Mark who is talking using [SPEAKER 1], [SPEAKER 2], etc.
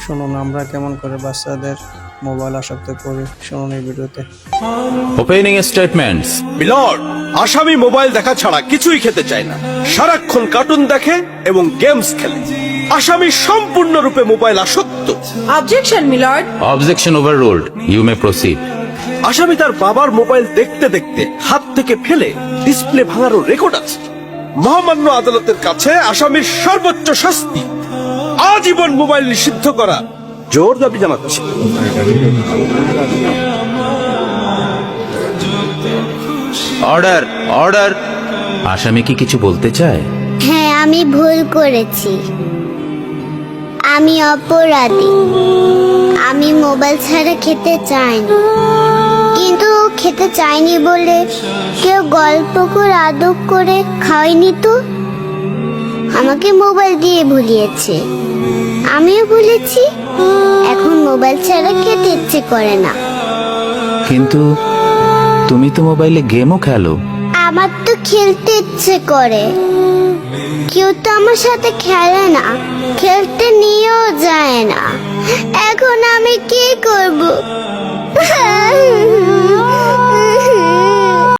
[SPEAKER 1] শুনুন আমরা কেমন করে বাচ্চাদের মোবাইল আসক্ত করি, শুনুন এই ভিডিওতে।
[SPEAKER 2] Opening statements.
[SPEAKER 3] মিলর্ড, আসামি মোবাইল দেখা ছাড়া কিছুই খেতে চায় না, সারাক্ষণ কার্টুন দেখে এবং গেমস খেলে। আসামি সম্পূর্ণরূপে মোবাইল আসক্ত।
[SPEAKER 4] Objection, my lord.
[SPEAKER 2] Objection overruled, you may proceed.
[SPEAKER 3] আসামি তার বাবার মোবাইল দেখতে দেখতে হাত থেকে ফেলে ডিসপ্লে ভাঙারও রেকর্ড আছে। মহামান্য আদালতের কাছে আসামির সর্বোচ্চ শাস্তি আজীবন মোবাইল নিষিদ্ধ করা জোর দাবি জানাচ্ছে।
[SPEAKER 2] Order, order. আসামি কি কিছু বলতে চায়?
[SPEAKER 5] হ্যাঁ, আমি ভুল করেছি। আমি অপরাধী। আমি মোবাইল ছাড়া খেতে চাইনি, কিন্তু খেতে চাইনি বলে কেউ গল্প করে আদব করে খাওয়াইনি তো। আমাকে মোবাইল দিয়ে ভুলিয়েছে, আমিও ভুলেছি। এখন মোবাইল ছাড়া খেতে ইচ্ছে করে না।
[SPEAKER 2] কিন্তু তুমি তো মোবাইলে গেমও খেলো।
[SPEAKER 5] আমার তো খেলতে ইচ্ছে করে, কেউ তো আমার সাথে খেলে না, খেলতে নিয়েও যায় না। এখন আমি কি করব?